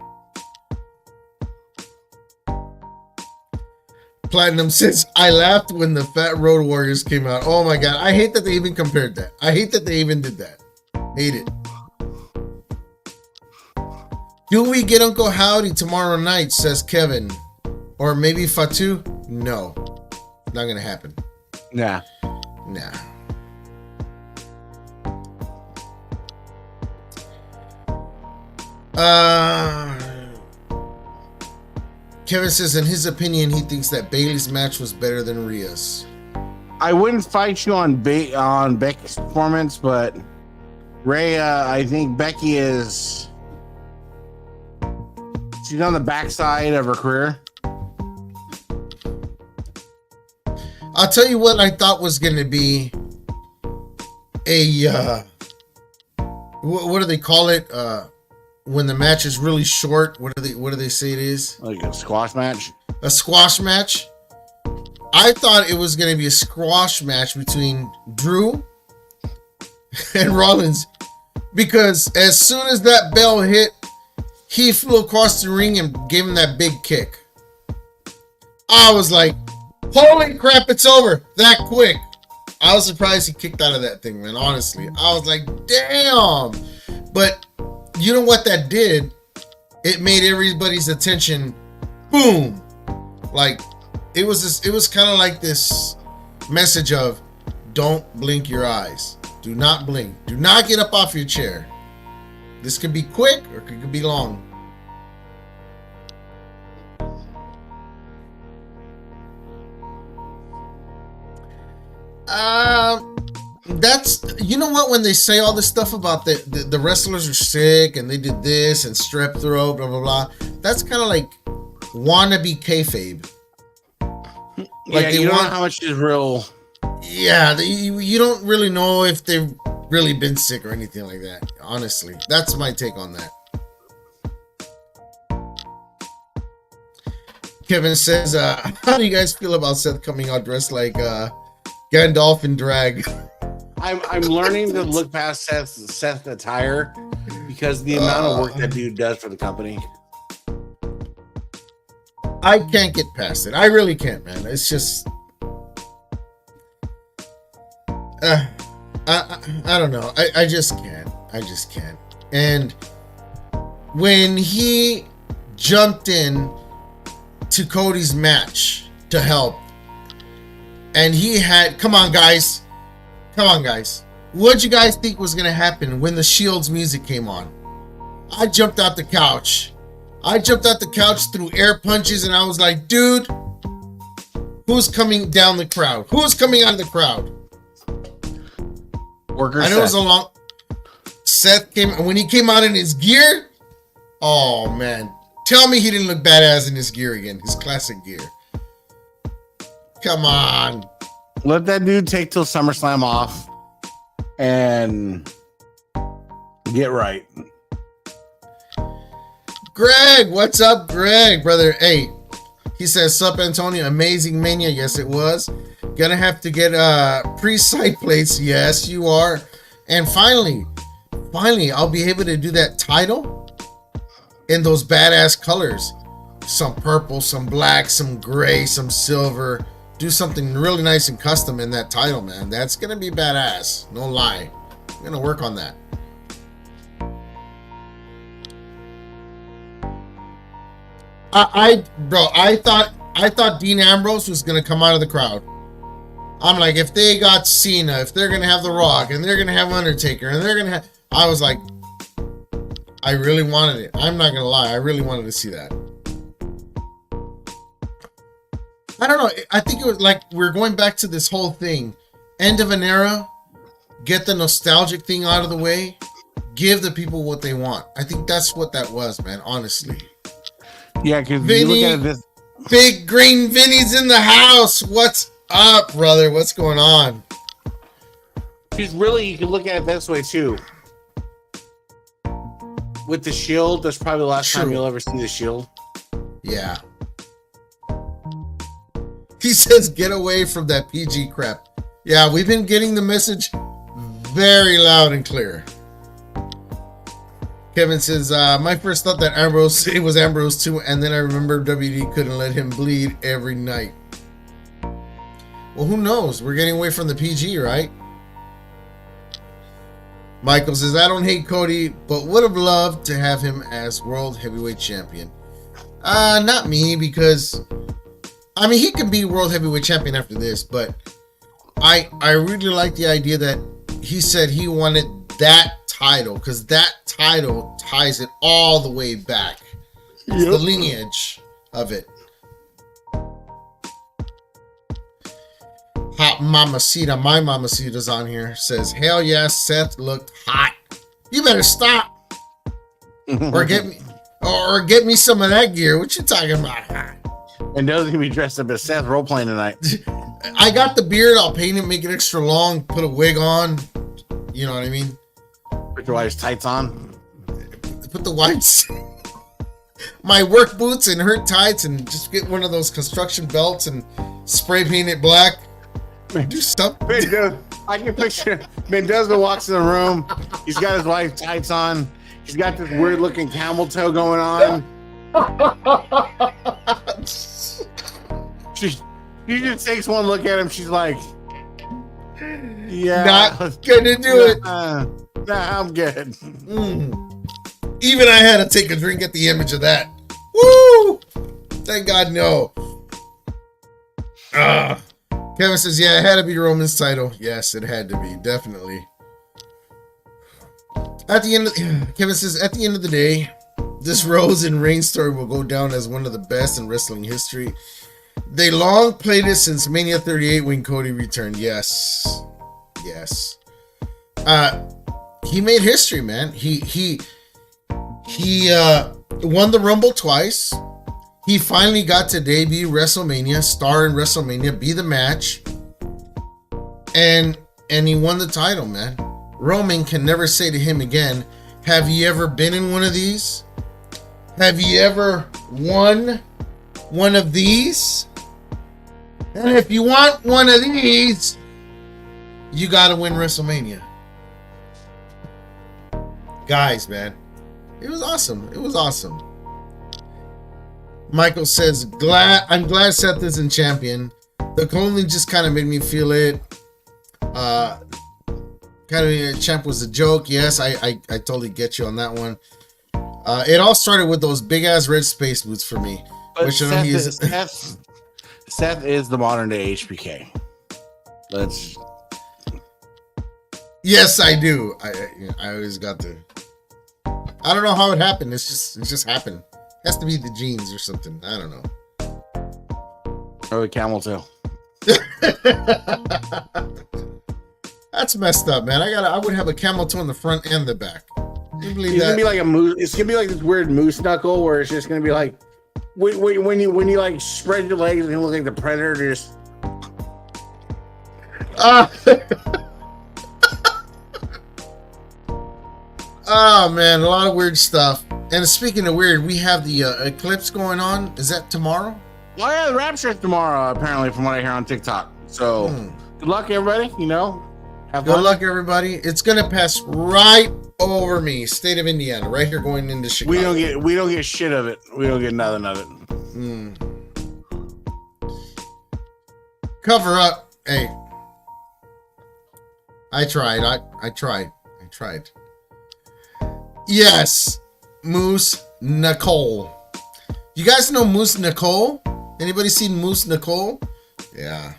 Platinum says, I laughed when the Fat Road Warriors came out. Oh my god, I hate that they even compared that. I hate that they even did that. Hate it. Do we get Uncle Howdy tomorrow night, says Kevin? Or maybe Fatu? No. Not gonna happen. Nah. Kevin says, in his opinion, he thinks that Bayley's match was better than Rhea's. I wouldn't fight you on Becky's performance, but Rhea, I think Becky is. She's on the backside of her career. I'll tell you what I thought was going to be a what do they call it? When the match is really short, what do they say it is? Like a squash match? A squash match? I thought it was going to be a squash match between Drew and Rollins, because as soon as that bell hit, he flew across the ring and gave him that big kick. I was like, holy crap, it's over that quick. I was surprised he kicked out of that thing, man. Honestly, I was like, damn. But you know what that did? It made everybody's attention, boom. Like it was kind of like this message of, don't blink your eyes. Do not blink. Do not get up off your chair. This could be quick or it could be long. That's, you know what, when they say all this stuff about the wrestlers are sick and they did this and strep throat, blah blah blah, that's kind of like wannabe kayfabe. Like yeah, you don't know how much is real. Yeah, you don't really know if they've really been sick or anything like that. Honestly, that's my take on that. Kevin says, how do you guys feel about Seth coming out dressed like Gandalf in drag? I'm learning to look past Seth's attire because the amount of work that dude does for the company. I can't get past it. I really can't, man. It's just I don't know. I just can't. And when he jumped in to Cody's match to help. And he had, come on guys. What'd you guys think was gonna happen when the Shield's music came on? I jumped out the couch. Threw air punches, and I was like, dude, who's coming down the crowd? Who's coming out of the crowd? Worker I know it was a long... Seth came, and when he came out in his gear, oh man. Tell me he didn't look badass in his gear again, his classic gear. Come on. Let that dude take till SummerSlam off and get right. Greg, what's up, Greg, brother? Hey, he says, sup, Antonio, amazing mania. Yes, it was. Gonna have to get pre-site plates. Yes, you are. And finally, I'll be able to do that title in those badass colors. Some purple, some black, some gray, some silver. Do something really nice and custom in that title, man. That's gonna be badass. No lie. I'm gonna work on that. I thought Dean Ambrose was gonna come out of the crowd. I'm like, if they got Cena, if they're gonna have The Rock, and they're gonna have Undertaker, and they're gonna have, I was like, I really wanted it. I'm not gonna lie, I really wanted to see that. I don't know. I think it was like we're going back to this whole thing. End of an era, get the nostalgic thing out of the way, give the people what they want. I think that's what that was, man, honestly. Yeah, because you look at this. Big Green Vinny's in the house. What's up, brother? What's going on? Because really, you can look at it this way too. With the Shield, that's probably the last time you'll ever see the Shield. Yeah. He says, get away from that PG crap. Yeah, we've been getting the message very loud and clear. Kevin says, my first thought that Ambrose, it was Ambrose too, and then I remember WD couldn't let him bleed every night. Well, who knows? We're getting away from the PG, right? Michael says, I don't hate Cody, but would have loved to have him as World Heavyweight Champion. Not me, because I mean, he can be World Heavyweight Champion after this, but I really like the idea that he said he wanted that title, because that title ties it all the way back. It's the lineage of it. Hot Mamacita, my Mamacita's on here, says, hell yeah, Seth looked hot. You better stop. or get me some of that gear. What you talking about? And those gonna be dressed up as Seth role playing tonight. I got the beard. I'll paint it, make it extra long, put a wig on. You know what I mean? Put your wife's tights on. Put the whites, my work boots and her tights, and just get one of those construction belts and spray paint it black. Do something. I can picture Mendoza walks in the room. He's got his wife's tights on. He's got this weird looking camel toe going on. She just takes one look at him. She's like, yeah, not gonna do it. Nah, I'm good. Even I had to take a drink at the image of that. Woo! Thank God, no. Kevin says, yeah, it had to be Roman's title. Yes, it had to be, definitely. Kevin says, at the end of the day, this Rose and Reign story will go down as one of the best in wrestling history. They long played it since Mania 38 when Cody returned. Yes. He made history, man. He won the Rumble twice. He finally got to debut WrestleMania, star in WrestleMania, be the match, and he won the title, man. Roman can never say to him again, have you ever been in one of these? Have you ever won one of these? And if you want one of these, you got to win WrestleMania. Guys, man, it was awesome. It was awesome. Michael says, I'm glad Seth isn't champion. The clothing just kind of made me feel it. Champ was a joke. Yes, I totally get you on that one. It all started with those big ass red space boots for me. But Which I know Seth is the modern day HBK. Let's. Yes, I do. I always got to. I don't know how it happened. It just happened. It has to be the genes or something. I don't know. Or a camel tail. That's messed up, man. I would have a camel toe in the front and the back. You believe It's that? gonna be like a moose. It's gonna be like this weird moose knuckle where it's just gonna be like when you like spread your legs, it's gonna look like the predator just. Oh man, a lot of weird stuff. And speaking of weird, we have the eclipse going on. Is that tomorrow? Oh yeah, the rapture is tomorrow, apparently, from what I hear on TikTok. So good luck, everybody. You know, have Good fun. luck, everybody. It's gonna pass right over me, state of Indiana, right here going into Chicago. We don't get shit of it. We don't get nothing of it. Cover up. Hey, I tried. I tried. Yes, Moose Nicole. You guys know Moose Nicole? Anybody seen Moose Nicole? Yeah.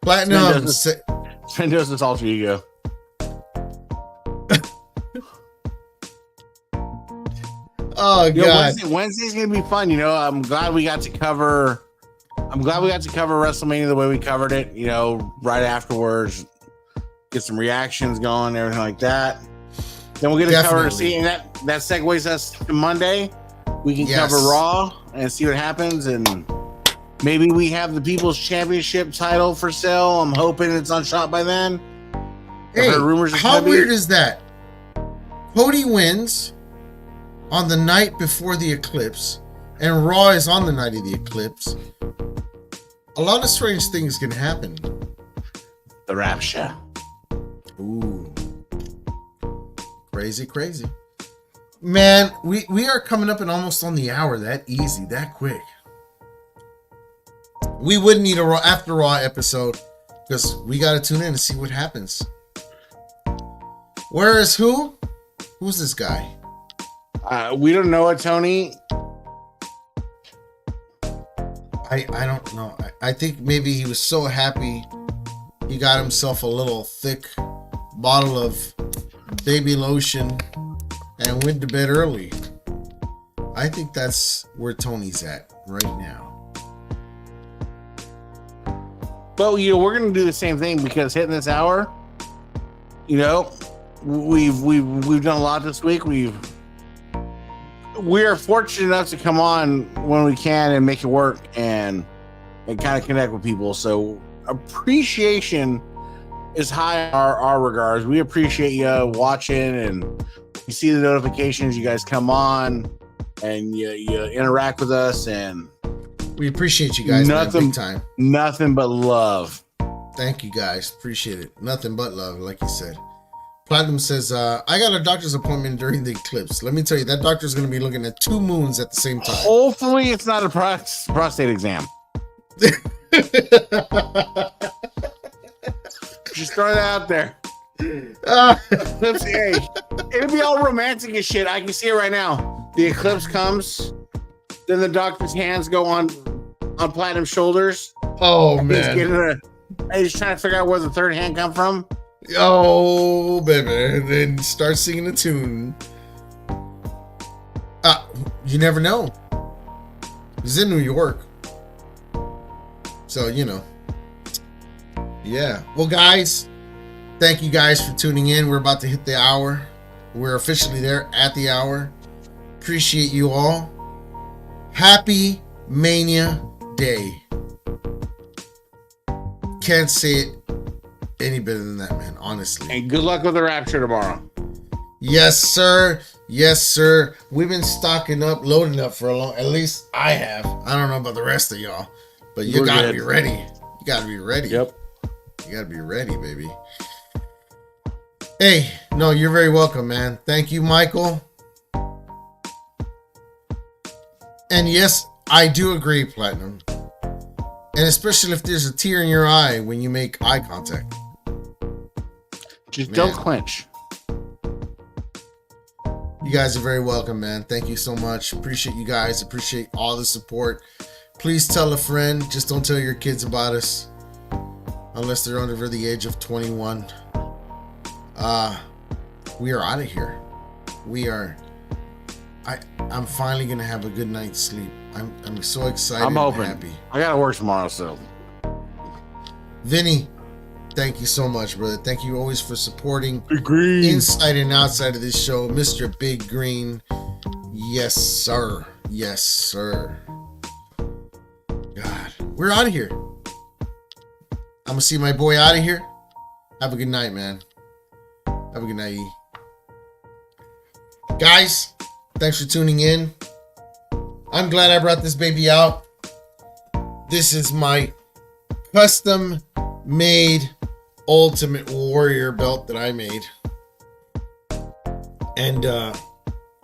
Platinum. Sven does this alter ego. Oh God. Wednesday's gonna be fun. You know, I'm glad we got to cover WrestleMania the way we covered it. You know, right afterwards, get some reactions going, everything like that. Then we'll get to cover. See, and that segues us to Monday. We can cover Raw and see what happens, and maybe we have the People's Championship title for sale. I'm hoping it's unshot by then. Hey, how weird is that? Cody wins on the night before the eclipse, and Raw is on the night of the eclipse. A lot of strange things can happen. The rapture. Ooh. Crazy. Man, we are coming up and almost on the hour. That easy, that quick. We would need a after Raw episode because we got to tune in and see what happens. Where is who? Who's this guy? We don't know it, Tony. I don't know. I think maybe he was so happy he got himself a little thick bottle of baby lotion and went to bed early. I think that's where Tony's at right now. But you know, we're gonna do the same thing because hitting this hour, you know, we've done a lot this week. We are fortunate enough to come on when we can and make it work and kind of connect with people. So appreciation is high in our regards. We appreciate you watching, and you see the notifications. You guys come on and you interact with us, and we appreciate you guys, man, big time. Nothing but love. Thank you guys. Appreciate it. Nothing but love, like you said. Platinum says, I got a doctor's appointment during the eclipse. Let me tell you, that doctor's going to be looking at 2 moons at the same time. Hopefully it's not a prostate exam. Just throw that out there. Let's see. Hey, it'll be all romantic as shit. I can see it right now. The eclipse comes, then the doctor's hands go on Platinum's shoulders. Oh, man. He's trying to figure out where the third hand come from. Oh, baby. And then start singing a tune. You never know. He's in New York. So, you know. Yeah. Well, guys, thank you guys for tuning in. We're about to hit the hour. We're officially there at the hour. Appreciate you all. Happy Mania Day. Can't say it any better than that, man, honestly. And good luck with the rapture tomorrow. Yes, sir. Yes, sir. We've been stocking up, loading up for a long, at least I have. I don't know about the rest of y'all, but you gotta be ready. You gotta be ready. Yep. You gotta be ready, baby. Hey, no, you're very welcome, man. Thank you, Michael. And yes, I do agree, Platinum. And especially if there's a tear in your eye when you make eye contact. Just don't clench. You guys are very welcome, man. Thank you so much. Appreciate you guys. Appreciate all the support. Please tell a friend. Just don't tell your kids about us. Unless they're under the age of 21. We are out of here. I'm finally gonna have a good night's sleep. I'm so excited. I'm hoping. And happy. I gotta work tomorrow, so. Vinny, thank you so much, brother. Thank you always for supporting Big Green. inside and outside of this show, Mr. Big Green. Yes, sir. Yes, sir. God, we're out of here. I'm gonna see my boy out of here. Have a good night, man. Have a good night, E. Guys, thanks for tuning in. I'm glad I brought this baby out. This is my custom made Ultimate Warrior belt that I made. And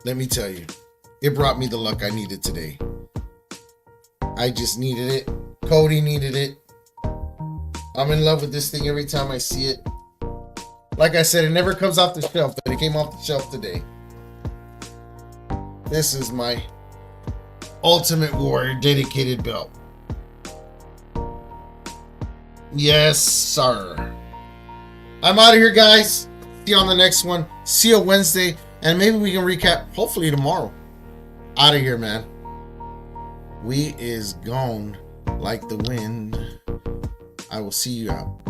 let me tell you, it brought me the luck I needed today. I just needed it. Cody needed it. I'm in love with this thing every time I see it. Like I said, it never comes off the shelf, but it came off the shelf today. This is my Ultimate Warrior dedicated belt. Yes, sir. I'm out of here, guys. See you on the next one. See you Wednesday. And maybe we can recap, hopefully tomorrow. Out of here, man. We is gone like the wind. I will see you out.